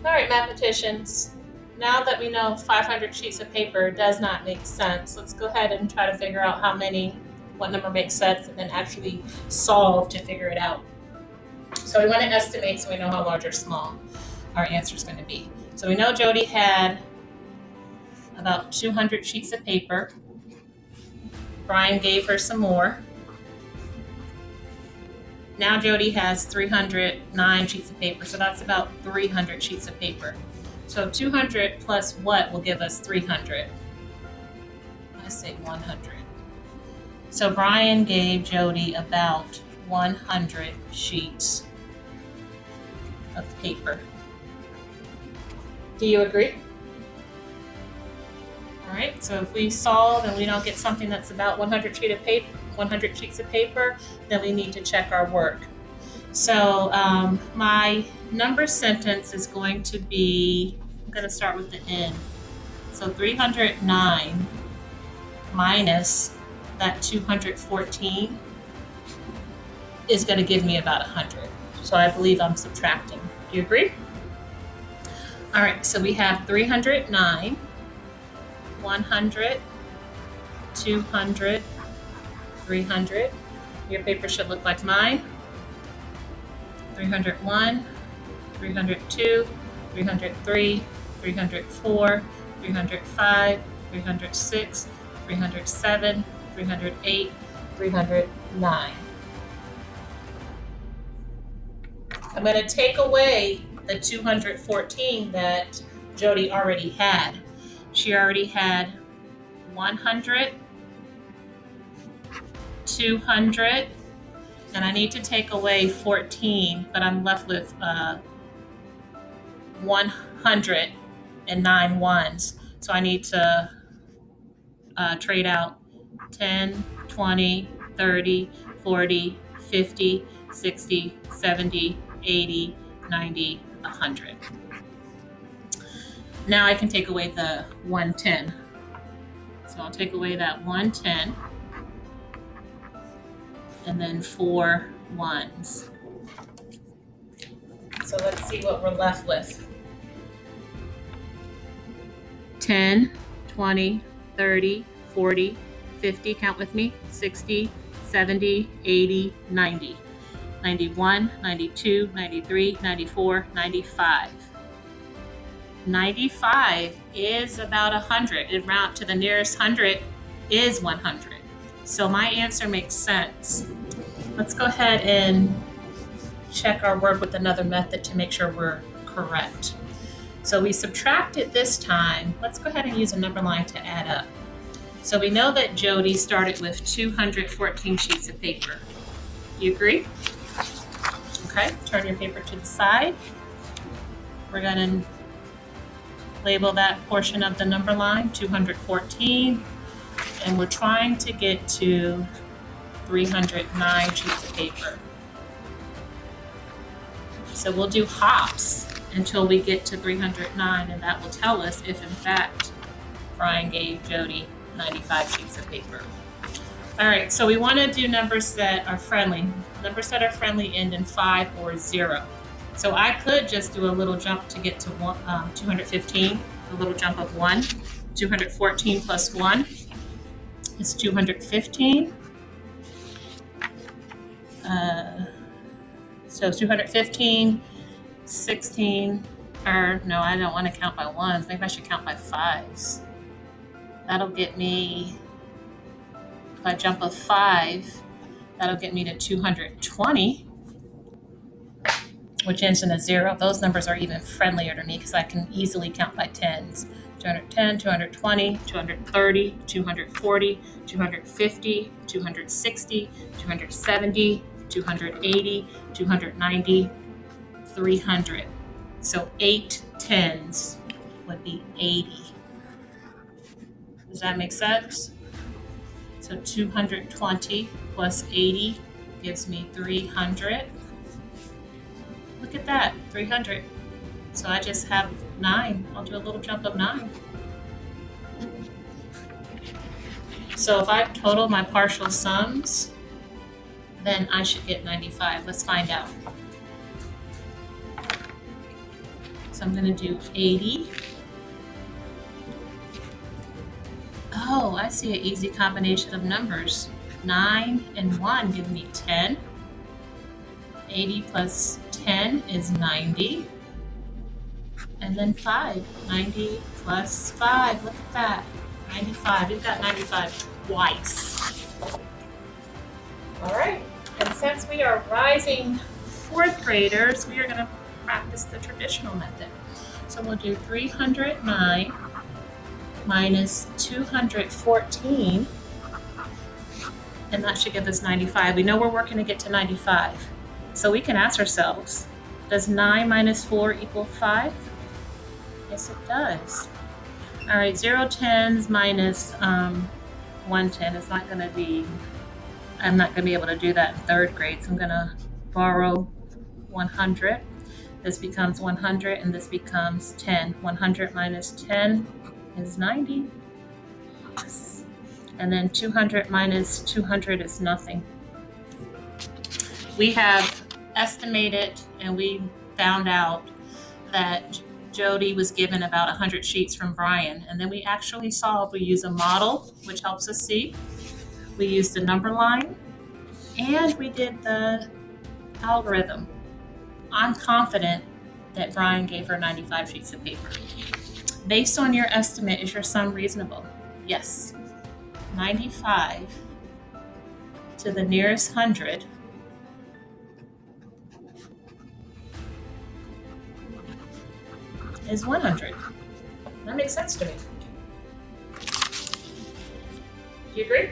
All right, mathematicians, now that we know 500 sheets of paper does not make sense, let's go ahead and try to figure out what number makes sense, and then actually solve to figure it out. So we want to estimate so we know how large or small our answer is going to be. So we know Jody had about 200 sheets of paper. Brian gave her some more. Now Jody has 309 sheets of paper, so that's about 300 sheets of paper. So 200 plus what will give us 300? I say 100. So Brian gave Jody about 100 sheets of paper. Do you agree? All right, so if we solve and we don't get something that's about 100 sheets of paper, then we need to check our work. So my number sentence is going to be, I'm going to start with the end. So 309 minus that 214 is going to give me about 100. So I believe I'm subtracting. Do you agree? All right, so we have 309, 100, 200, 300. Your paper should look like mine. 301, 302, 303, 304, 305, 306, 307, 308, 309. I'm going to take away the 214 that Jody already had. She already had 100, 200, and I need to take away 14, but I'm left with 109 ones. So I need to trade out 10, 20, 30, 40, 50, 60, 70, 80, 90, 100. Now I can take away the 110. So I'll take away that 110 and then 4 ones. So let's see what we're left with. 10, 20, 30, 40, 50, count with me, 60, 70, 80, 90, 91, 92, 93, 94, 95. 95 is about 100. It round to the nearest 100 is 100. So my answer makes sense. Let's go ahead and check our work with another method to make sure we're correct. So we subtracted this time. Let's go ahead and use a number line to add up. So we know that Jody started with 214 sheets of paper. You agree? Okay, turn your paper to the side. We're going to label that portion of the number line 214, and we're trying to get to 309 sheets of paper. So we'll do hops until we get to 309, and that will tell us if in fact Brian gave Jody 95 sheets of paper. All right, so we want to do numbers that are friendly. Numbers that are friendly end in 5 or 0. So I could just do a little jump to get to 215, a little jump of 1. 214 plus 1 is 215. So 215, 16, or no, I don't want to count by ones. Maybe I should count by 5s. That'll get me, if I jump of 5, that'll get me to 220. Which ends in a 0. Those numbers are even friendlier to me because I can easily count by 10s. 210, 220, 230, 240, 250, 260, 270, 280, 290, 300. So 8 10s would be 80. Does that make sense? So 220 plus 80 gives me 300. Look at that, 300. So I just have 9. I'll do a little jump of 9. So if I total my partial sums, then I should get 95. Let's find out. So I'm going to do 80. Oh, I see an easy combination of numbers. 9 and 1 give me 10. 80 plus 10 is 90. And then 5. 90 plus 5. Look at that. 95. We've got 95 twice. All right. And since we are rising fourth graders, we are going to practice the traditional method. So we'll do 309 minus 214, and that should give us 95. We know we're working to get to 95. So we can ask ourselves, does 9 minus 4 equal 5? Yes, it does. All right, 0 tens minus 110 is not going to be, I'm not going to be able to do that in third grade, so I'm going to borrow 100. This becomes 100, and this becomes 10. 100 minus 10 is 90. Yes. And then 200 minus 200 is nothing. We have estimated and we found out that Jody was given about 100 sheets from Brian, and then we actually solved. We use a model, which helps us see. We used the number line, and we did the algorithm. I'm confident that Brian gave her 95 sheets of paper. Based on your estimate, is your sum reasonable? Yes. 95 to the nearest 100 is 100. That makes sense to me. Do you agree?